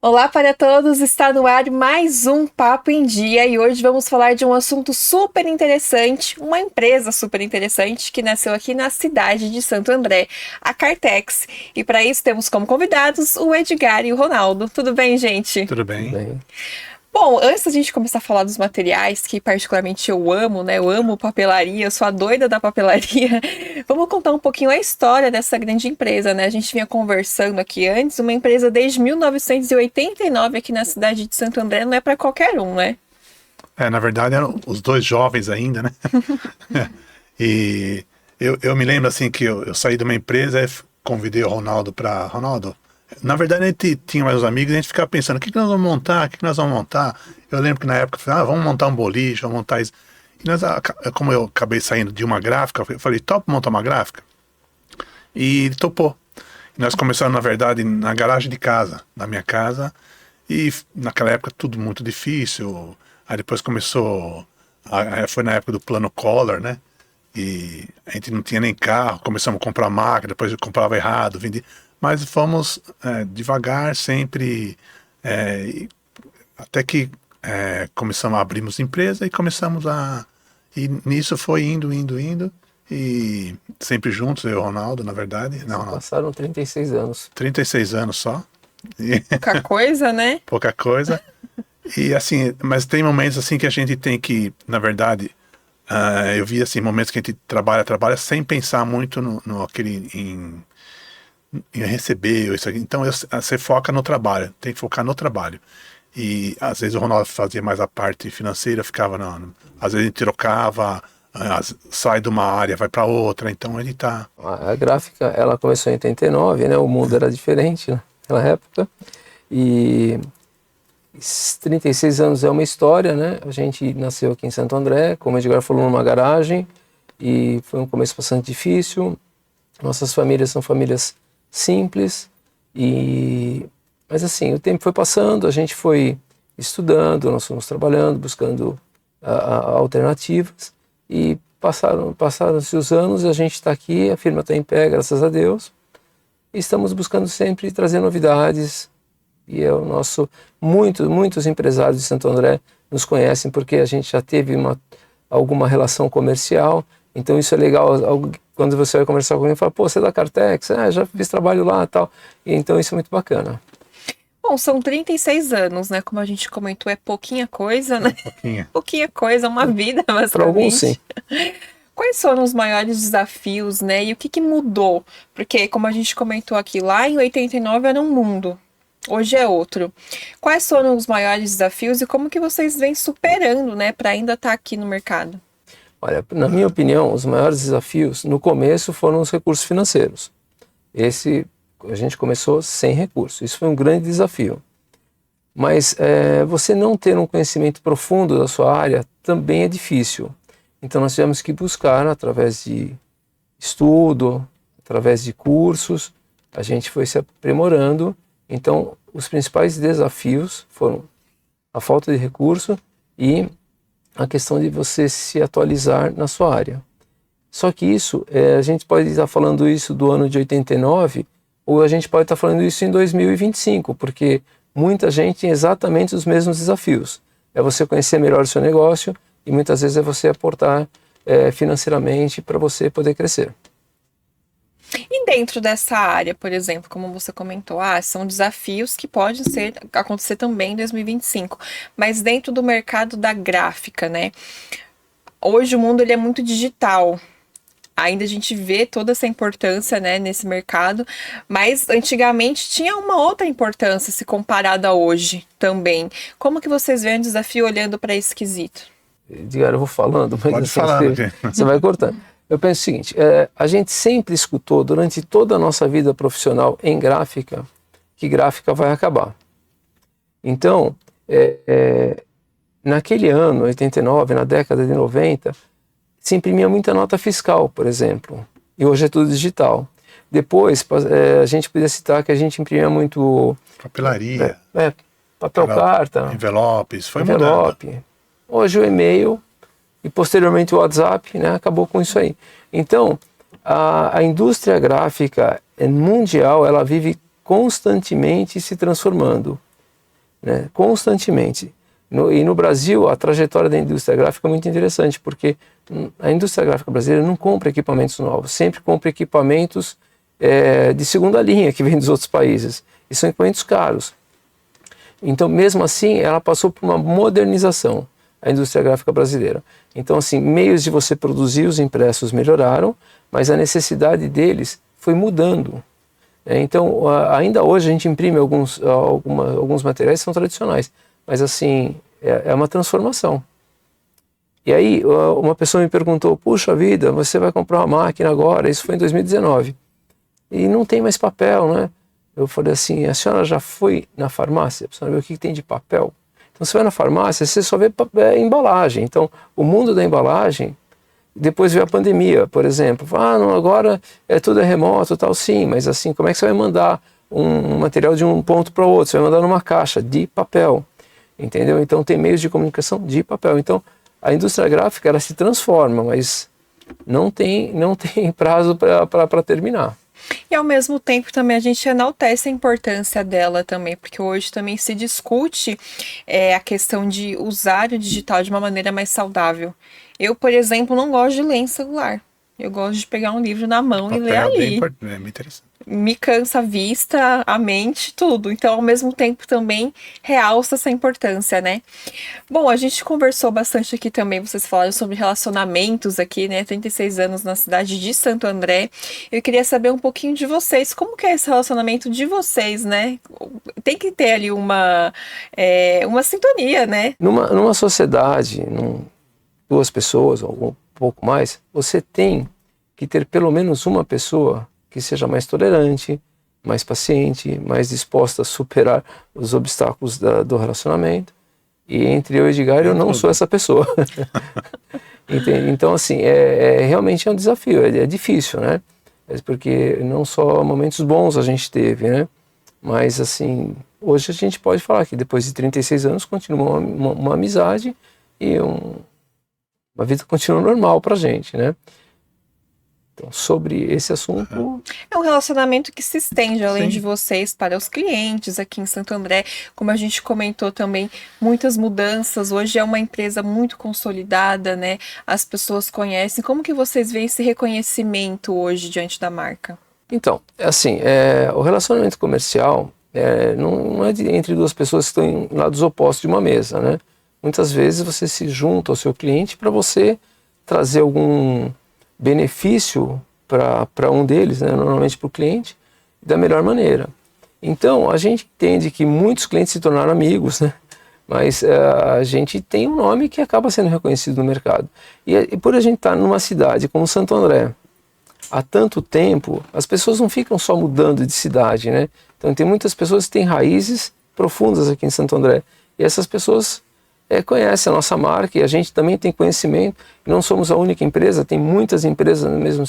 Olá para todos, está no ar mais um Papo em Dia e hoje vamos falar de um assunto super interessante, uma empresa super interessante que nasceu aqui na cidade de Santo André, a Cartex. E para isso temos como convidados o Edgar e o Ronaldo. Tudo bem, gente? Tudo Tudo bem? bem. Bom, antes da gente começar a falar dos materiais, que particularmente eu amo, né? Eu amo papelaria, eu sou a doida da papelaria. Vamos contar um pouquinho a história dessa grande empresa, né? A gente vinha conversando aqui antes, uma empresa desde 1989 aqui na cidade de Santo André, não é para qualquer um, né? Na verdade eram os dois jovens ainda, né? E eu me lembro assim que eu saí de uma empresa e convidei o Ronaldo para... Ronaldo, na verdade a gente tinha mais os amigos e a gente ficava pensando, o que nós vamos montar? O que nós vamos montar? Eu lembro que na época eu falei, vamos montar um boliche, vamos montar isso. E nós, como eu acabei saindo de uma gráfica, eu falei, topa montar uma gráfica? E ele topou. E nós começamos, na verdade, na garagem de casa, na minha casa. E naquela época tudo muito difícil. Aí depois começou, foi na época do plano Collor, né? E a gente não tinha nem carro, começamos a comprar máquina, depois eu comprava errado, vendi. Mas fomos devagar, sempre, até que começamos a abrirmos empresa e começamos a... E nisso foi indo, e sempre juntos, eu e o Ronaldo, na verdade. Não, Ronaldo, Passaram 36 anos. 36 anos só. E Pouca coisa, né? pouca coisa. E assim, mas tem momentos assim que a gente tem que, na verdade, eu vi assim, momentos que a gente trabalha sem pensar muito no aquele em receber isso aqui. Então você foca no trabalho, tem que focar no trabalho. E às vezes o Ronaldo fazia mais a parte financeira, ficava não, às vezes ele trocava, sai de uma área, vai para outra, então ele tá... A gráfica, ela começou em 89, né? O mundo era diferente naquela época. E 36 anos é uma história, né? A gente nasceu aqui em Santo André, como o Edgar falou, numa garagem. E foi um começo bastante difícil. Nossas famílias são famílias simples. Mas assim, o tempo foi passando, a gente foi estudando, nós fomos trabalhando, buscando alternativas. E passaram-se os anos, a gente está aqui, a firma está em pé, graças a Deus. E estamos buscando sempre trazer novidades. E é o nosso... Muitos empresários de Santo André nos conhecem porque a gente já teve alguma relação comercial. Então isso é legal, quando você vai conversar com alguém, fala, pô, você é da Cartex? Já fiz trabalho lá e tal. E então isso é muito bacana. Bom, são 36 anos, né? Como a gente comentou, é pouquinha coisa, né? Pouquinho. Pouquinha coisa, uma vida, basicamente. Para alguns, sim. Quais foram os maiores desafios, né? E o que mudou? Porque, como a gente comentou aqui, lá em 89 era um mundo, hoje é outro. Quais foram os maiores desafios e como que vocês vêm superando, né, para ainda estar aqui no mercado? Olha, na minha opinião, os maiores desafios no começo foram os recursos financeiros. A gente começou sem recursos, isso foi um grande desafio. Mas você não ter um conhecimento profundo da sua área também é difícil. Então nós tivemos que buscar, através de estudo, através de cursos, a gente foi se aprimorando. Então os principais desafios foram a falta de recurso e a questão de você se atualizar na sua área. Só que isso, a gente pode estar falando isso do ano de 89, ou a gente pode estar falando isso em 2025, porque muita gente tem exatamente os mesmos desafios. É você conhecer melhor o seu negócio e muitas vezes é você aportar financeiramente para você poder crescer. E dentro dessa área, por exemplo, como você comentou, são desafios que podem acontecer também em 2025, mas dentro do mercado da gráfica, né? Hoje o mundo ele é muito digital. Ainda a gente vê toda essa importância, né, nesse mercado, mas antigamente tinha uma outra importância se comparada a hoje também. Como que vocês veem o desafio olhando para esse quesito? Edgar, eu vou falando, mas Pode assim, falar, você vai cortando. Eu penso o seguinte, a gente sempre escutou durante toda a nossa vida profissional em gráfica que gráfica vai acabar. Então, naquele ano, 89, na década de 90, se imprimia muita nota fiscal, por exemplo, e hoje é tudo digital. Depois, a gente podia citar que a gente imprimia muito... Papelaria. Papel carta. Envelopes, foi envelope. mudando. Hoje o e-mail e posteriormente o WhatsApp, né, acabou com isso aí. Então, a indústria gráfica mundial, ela vive constantemente se transformando. né, constantemente. E no Brasil, a trajetória da indústria gráfica é muito interessante, porque a indústria gráfica brasileira não compra equipamentos novos, sempre compra equipamentos de segunda linha que vem dos outros países, e são equipamentos caros. Então, mesmo assim, ela passou por uma modernização, a indústria gráfica brasileira. Então, assim, meios de você produzir os impressos melhoraram, mas a necessidade deles foi mudando. Então, ainda hoje a gente imprime alguns materiais que são tradicionais, mas assim, é uma transformação. E aí, uma pessoa me perguntou, puxa vida, você vai comprar uma máquina agora, isso foi em 2019, e não tem mais papel, né? Eu falei assim, a senhora já foi na farmácia? A senhora vê o que tem de papel? Então, você vai na farmácia, você só vê embalagem. Então, o mundo da embalagem, depois veio a pandemia, por exemplo. Não, agora tudo é remoto, tal, sim, mas assim, como é que você vai mandar um material de um ponto para o outro? Você vai mandar numa caixa de papel, entendeu? Então, tem meios de comunicação de papel. Então, a indústria gráfica, ela se transforma, mas não tem prazo para terminar. E ao mesmo tempo também a gente enaltece a importância dela também, porque hoje também se discute a questão de usar o digital de uma maneira mais saudável. Eu, por exemplo, não gosto de ler em celular. Eu gosto de pegar um livro na mão e ler ali. É bem interessante. Me cansa a vista, a mente, tudo. Então, ao mesmo tempo, também realça essa importância, né? Bom, a gente conversou bastante aqui também, vocês falaram sobre relacionamentos aqui, né? 36 anos na cidade de Santo André. Eu queria saber um pouquinho de vocês, como que é esse relacionamento de vocês, né? Tem que ter ali uma sintonia, né? Numa sociedade, duas pessoas ou um pouco mais, você tem que ter pelo menos uma pessoa que seja mais tolerante, mais paciente, mais disposta a superar os obstáculos do relacionamento. E entre eu e Edgar, eu não sou essa pessoa. Então, assim, realmente é um desafio, é difícil, né? Porque não só momentos bons a gente teve, né? Mas, assim, hoje a gente pode falar que depois de 36 anos continua uma amizade e uma vida continua normal pra gente, né? Então, sobre esse assunto... É um relacionamento que se estende, além Sim. de vocês, para os clientes aqui em Santo André. Como a gente comentou também, muitas mudanças. Hoje é uma empresa muito consolidada, né? As pessoas conhecem. Como que vocês veem esse reconhecimento hoje diante da marca? Então, assim, o relacionamento comercial não é entre duas pessoas que estão em lados opostos de uma mesa, né? Muitas vezes você se junta ao seu cliente para você trazer algum benefício para um deles, né, normalmente para o cliente, da melhor maneira. Então, a gente entende que muitos clientes se tornaram amigos, né, mas a gente tem um nome que acaba sendo reconhecido no mercado. E por a gente estar numa cidade como Santo André, há tanto tempo, as pessoas não ficam só mudando de cidade, né? Então, tem muitas pessoas que têm raízes profundas aqui em Santo André. E essas pessoas conhecem a nossa marca e a gente também tem conhecimento. Não somos a única empresa, tem muitas empresas no mesmo,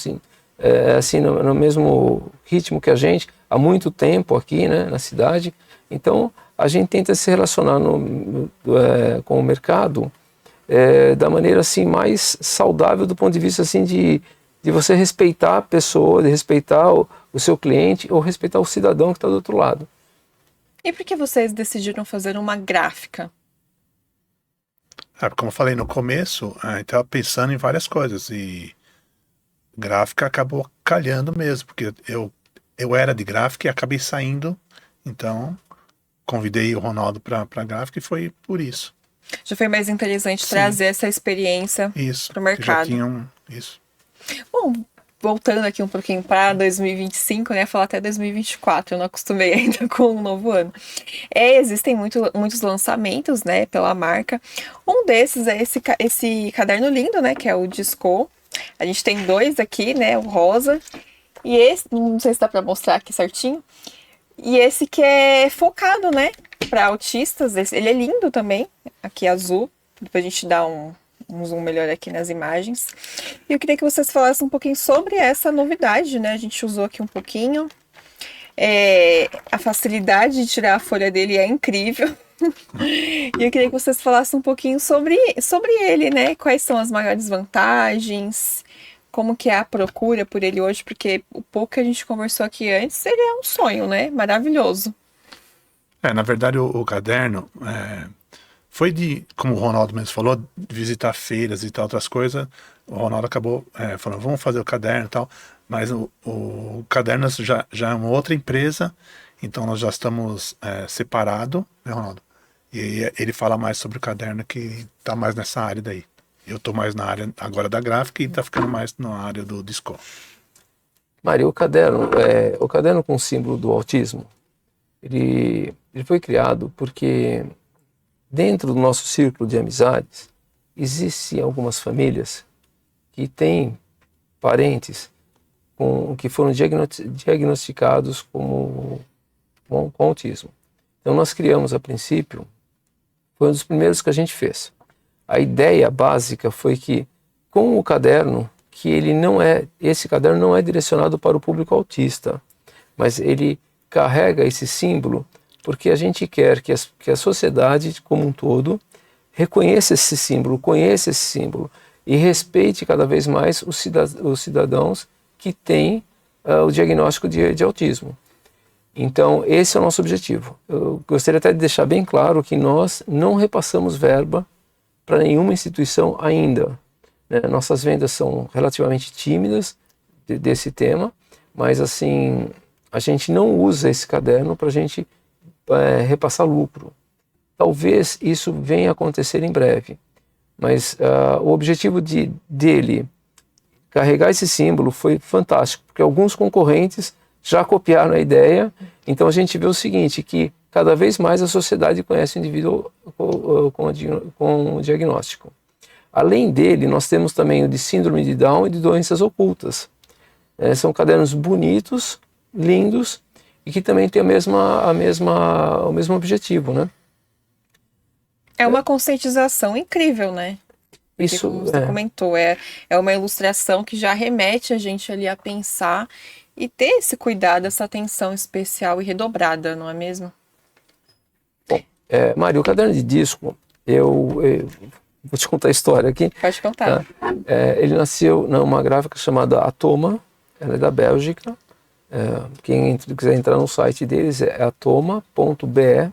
no mesmo ritmo que a gente, há muito tempo aqui, né, na cidade. Então, a gente tenta se relacionar com o mercado da maneira assim, mais saudável do ponto de vista assim, de você respeitar a pessoa, de respeitar o seu cliente ou respeitar o cidadão que está do outro lado. E por que vocês decidiram fazer uma gráfica? Como eu falei no começo, a gente estava pensando em várias coisas e gráfica acabou calhando mesmo, porque eu era de gráfica e acabei saindo, então convidei o Ronaldo para gráfica e foi por isso. Já foi mais interessante trazer essa experiência para o mercado. Já tinham isso. Bom, voltando aqui um pouquinho para 2025, né? Falar até 2024, eu não acostumei ainda com o novo ano. Existem muitos lançamentos, né, pela marca. Um desses é esse caderno lindo, né, que é o Disco. A gente tem dois aqui, né, o rosa. E esse, não sei se dá para mostrar aqui certinho. E esse que é focado, né, para autistas. Ele é lindo também, aqui azul. Depois a gente dá um zoom melhor aqui nas imagens. E eu queria que vocês falassem um pouquinho sobre essa novidade, né? A gente usou aqui um pouquinho. A facilidade de tirar a folha dele é incrível. E eu queria que vocês falassem um pouquinho sobre ele, né? Quais são as maiores vantagens, como que é a procura por ele hoje, porque o pouco que a gente conversou aqui antes, ele é um sonho, né? Maravilhoso. Na verdade, o caderno foi como o Ronaldo mesmo falou, de visitar feiras e tal, outras coisas. O Ronaldo acabou falando, vamos fazer o caderno e tal, mas o caderno já é uma outra empresa, então nós já estamos separados, né, Ronaldo? E aí ele fala mais sobre o caderno que tá mais nessa área daí. Eu tô mais na área agora da gráfica e tá ficando mais na área do Discord. Mário, o caderno com o símbolo do autismo, ele foi criado porque dentro do nosso círculo de amizades existem algumas famílias que têm parentes que foram diagnosticados com autismo. Então nós criamos a princípio, foi um dos primeiros que a gente fez. A ideia básica foi que com o caderno, esse caderno não é direcionado para o público autista, mas ele carrega esse símbolo porque a gente quer que a sociedade como um todo reconheça esse símbolo, conheça esse símbolo e respeite cada vez mais os cidadãos que têm o diagnóstico de autismo. Então, esse é o nosso objetivo. Eu gostaria até de deixar bem claro que nós não repassamos verba para nenhuma instituição ainda. Nossas vendas são relativamente tímidas desse tema, mas assim, a gente não usa esse caderno para a gente repassar lucro. Talvez isso venha a acontecer em breve, mas o objetivo dele carregar esse símbolo foi fantástico, porque alguns concorrentes já copiaram a ideia. Então a gente vê o seguinte, que cada vez mais a sociedade conhece o indivíduo com o diagnóstico. Além dele, nós temos também o de síndrome de Down e de doenças ocultas. São cadernos bonitos, lindos, e que também têm o mesmo objetivo, né? É uma conscientização incrível, né? Porque, Isso, como você comentou, é uma ilustração que já remete a gente ali a pensar e ter esse cuidado, essa atenção especial e redobrada, não é mesmo? Bom, Mário, o caderno de disco, eu vou te contar a história aqui. Pode contar. Tá? Ele nasceu numa gráfica chamada Atoma, ela é da Bélgica. Quem quiser entrar no site deles é atoma.be.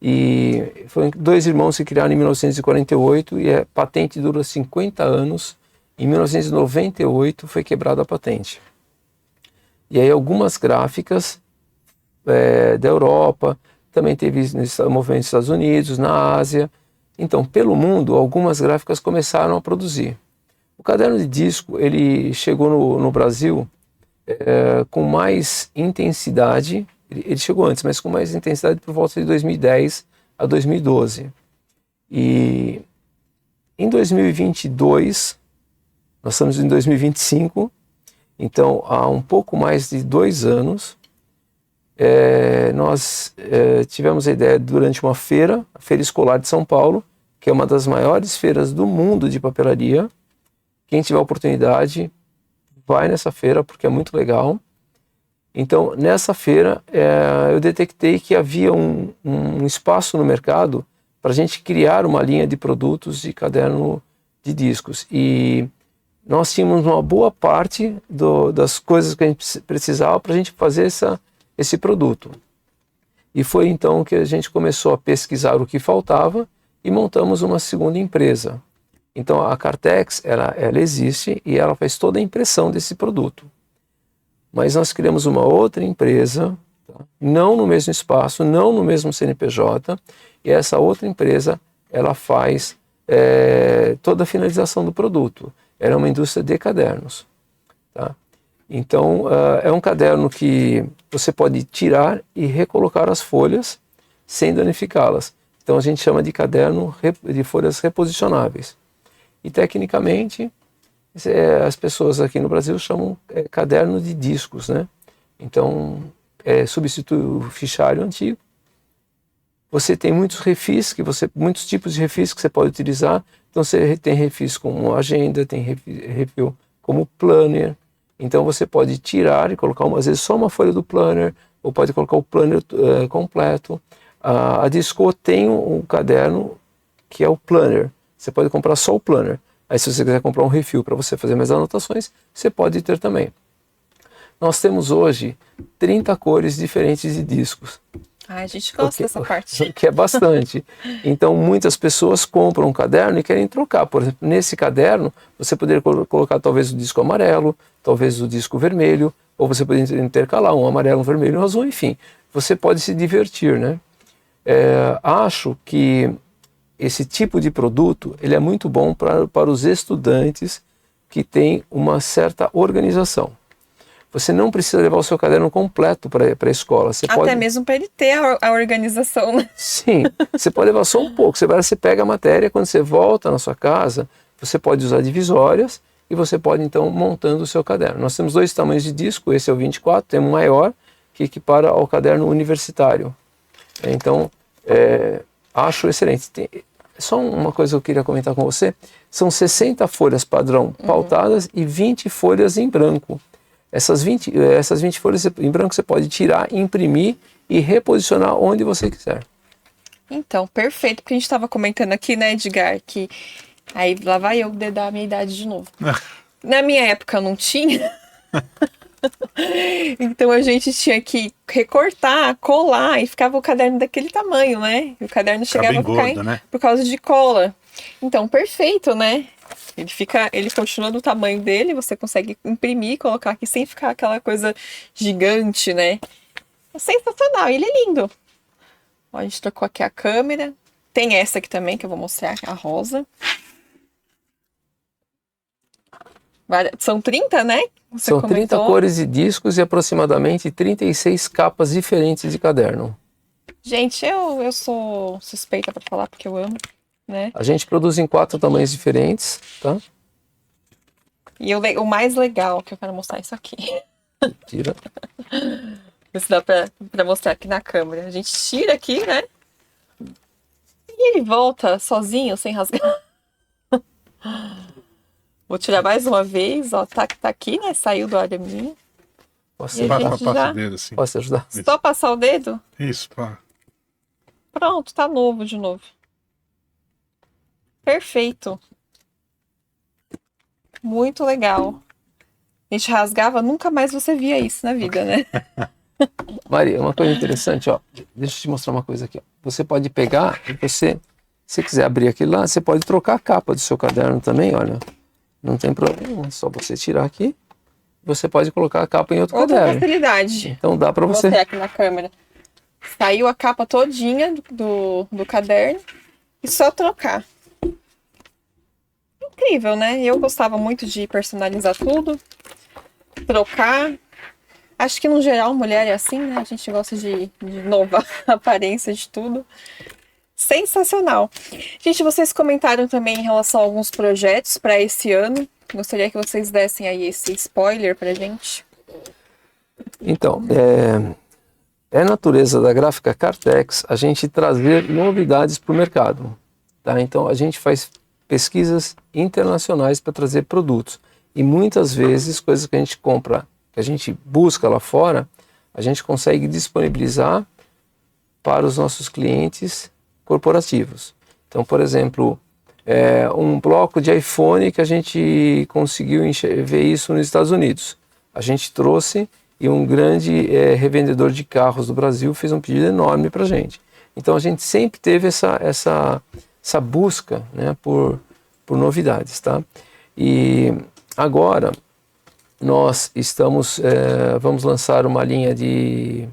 E foram dois irmãos que criaram em 1948 e a patente dura 50 anos. Em 1998 foi quebrada a patente. E aí algumas gráficas da Europa, também teve movimento nos Estados Unidos, na Ásia. Então, pelo mundo, algumas gráficas começaram a produzir. O caderno de disco, ele chegou no Brasil com mais intensidade. Ele chegou antes, mas com mais intensidade por volta de 2010 a 2012. E em 2022, nós estamos em 2025, então há um pouco mais de 2 anos, nós tivemos a ideia durante uma feira, a Feira Escolar de São Paulo, que é uma das maiores feiras do mundo de papelaria. Quem tiver oportunidade, vai nessa feira porque é muito legal. Então, nessa feira, eu detectei que havia um espaço no mercado para a gente criar uma linha de produtos de caderno de discos. E nós tínhamos uma boa parte das coisas que a gente precisava para a gente fazer esse produto. E foi então que a gente começou a pesquisar o que faltava e montamos uma segunda empresa. Então, a Cartex, ela existe e ela faz toda a impressão desse produto. Mas nós criamos uma outra empresa, tá? Não no mesmo espaço, não no mesmo CNPJ, e essa outra empresa, ela faz toda a finalização do produto. Ela é uma indústria de cadernos. Tá? Então, é um caderno que você pode tirar e recolocar as folhas sem danificá-las. Então, a gente chama de caderno de folhas reposicionáveis. E, tecnicamente, as pessoas aqui no Brasil chamam caderno de discos, né? Então, substitui o fichário antigo. Você tem muitos refis, muitos tipos de refis que você pode utilizar. Então, você tem refis como agenda, tem refil como planner. Então, você pode tirar e colocar, às vezes, só uma folha do planner, ou pode colocar o planner completo. A Disco tem um caderno que é o planner. Você pode comprar só o planner. Aí, se você quiser comprar um refil para você fazer mais anotações, você pode ter também. Nós temos hoje 30 cores diferentes de discos. A gente gosta dessa parte. Que é bastante. Então, muitas pessoas compram um caderno e querem trocar. Por exemplo, nesse caderno, você poderia colocar talvez o disco amarelo, talvez o disco vermelho, ou você poderia intercalar um amarelo, um vermelho, um azul, enfim. Você pode se divertir, né? Acho que esse tipo de produto ele é muito bom para os estudantes que têm uma certa organização. Você não precisa levar o seu caderno completo para a escola. Você Até mesmo para ele ter a organização, né? Sim, você pode levar só um pouco. Você pega a matéria, quando você volta na sua casa, você pode usar divisórias e você pode, então, montando o seu caderno. Nós temos 2 tamanhos de disco, esse é o 24, tem um maior, que equipara ao caderno universitário. Então, acho excelente. Só uma coisa que eu queria comentar com você, são 60 folhas padrão pautadas e 20 folhas em branco. Essas 20 folhas em branco você pode tirar, imprimir e reposicionar onde você quiser. Então, perfeito, porque a gente estava comentando aqui, né, Edgar, que aí lá vai eu dedar a minha idade de novo. Na minha época não tinha, então a gente tinha que recortar, colar e ficava o caderno daquele tamanho, né? E o caderno chegava a ficar né? Por causa de cola. Então, perfeito, né? Ele continua do tamanho dele, você consegue imprimir, colocar aqui sem ficar aquela coisa gigante, né? É sensacional, ele é lindo. Ó, a gente trocou aqui a câmera. Tem essa aqui também, que eu vou mostrar, a rosa. São 30, né? São 30 cores e discos e aproximadamente 36 capas diferentes de caderno. Gente, eu sou suspeita para falar porque eu amo, né? A gente produz em 4 tamanhos diferentes, tá? E o mais legal que eu quero mostrar é isso aqui. Tira. Ver se dá pra mostrar aqui na câmera. A gente tira aqui, né? E ele volta sozinho, sem rasgar. Vou tirar mais uma vez, ó. Tá aqui, né? Saiu do araminho. Posso Passa o dedo assim. Posso ajudar? Só passar o dedo? Isso, pá. Pronto, tá novo de novo. Perfeito. Muito legal. A gente rasgava, nunca mais você via isso na vida, né? Maria, uma coisa interessante, ó. Deixa eu te mostrar uma coisa aqui, ó. Você pode pegar e se você quiser abrir aquilo lá, você pode trocar a capa do seu caderno também, olha. Não tem problema, é só você tirar aqui. Você pode colocar a capa em outro caderno. Facilidade. Então dá para Vou você. mostrar aqui na câmera. Saiu a capa todinha do caderno e só trocar. Incrível, né? Eu gostava muito de personalizar tudo, trocar. Acho que no geral mulher é assim, né? A gente gosta de inovar a aparência de tudo. Sensacional. Gente, vocês comentaram também em relação a alguns projetos para esse ano. Gostaria que vocês dessem aí esse spoiler pra gente. Então, é natureza da gráfica Cartex a gente trazer novidades para o mercado. Tá? Então, a gente faz pesquisas internacionais para trazer produtos. E muitas vezes, coisas que a gente compra, que a gente busca lá fora, a gente consegue disponibilizar para os nossos clientes corporativos. Então, por exemplo, um bloco de iPhone que a gente conseguiu ver isso nos Estados Unidos. A gente trouxe e um grande revendedor de carros do Brasil fez um pedido enorme para a gente. Então, a gente sempre teve essa busca, né, por novidades, tá? E agora nós vamos lançar uma linha de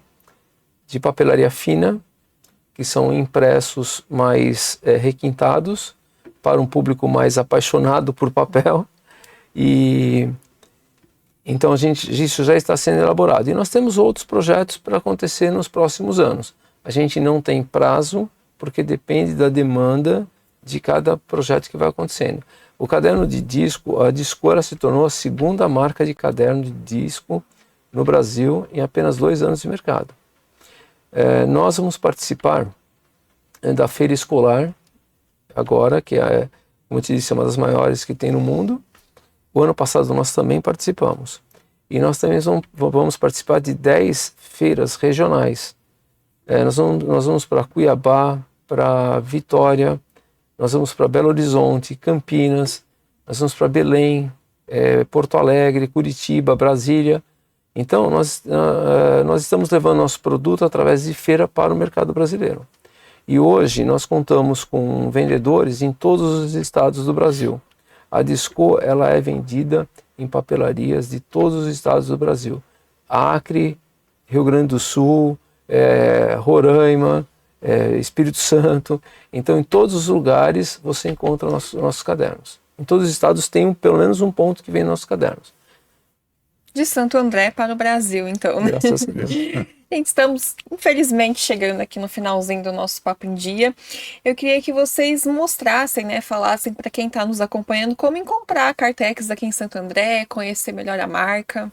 papelaria fina, que são impressos mais requintados para um público mais apaixonado por papel. E então isso já está sendo elaborado. E nós temos outros projetos para acontecer nos próximos anos. A gente não tem prazo, porque depende da demanda de cada projeto que vai acontecendo. O caderno de disco, a Discora se tornou a segunda marca de caderno de disco no Brasil em apenas 2 anos de mercado. Nós vamos participar da feira escolar agora, que como eu te disse, é uma das maiores que tem no mundo. O ano passado nós também participamos. E nós também vamos participar de 10 feiras regionais. Nós vamos para Cuiabá, para Vitória, nós vamos para Belo Horizonte, Campinas, nós vamos para Belém, Porto Alegre, Curitiba, Brasília. Então, nós estamos levando nosso produto através de feira para o mercado brasileiro. E hoje nós contamos com vendedores em todos os estados do Brasil. A Disco, ela é vendida em papelarias de todos os estados do Brasil. Acre, Rio Grande do Sul, Roraima, Espírito Santo. Então, em todos os lugares você encontra nossos cadernos. Em todos os estados tem pelo menos um ponto que vem nossos cadernos. De Santo André para o Brasil, então, né? Graças a Deus. Gente, estamos, infelizmente, chegando aqui no finalzinho do nosso Papo em Dia. Eu queria que vocês mostrassem, né, falassem para quem está nos acompanhando como encontrar a Cartex aqui em Santo André, conhecer melhor a marca.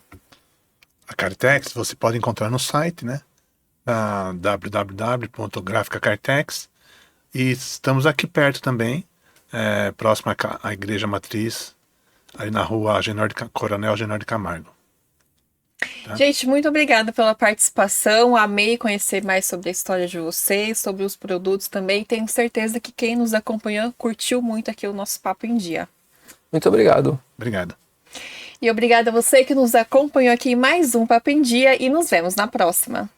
A Cartex você pode encontrar no site, né? www.graficacartex. E estamos aqui perto também, próximo à Igreja Matriz, ali na rua Coronel Genor de Camargo. Tá? Gente, muito obrigada pela participação. Amei conhecer mais sobre a história de vocês, sobre os produtos também. Tenho certeza que quem nos acompanhou curtiu muito aqui o nosso Papo em Dia. Muito obrigado. Obrigado. E obrigada a você que nos acompanhou aqui em mais um Papo em Dia e nos vemos na próxima.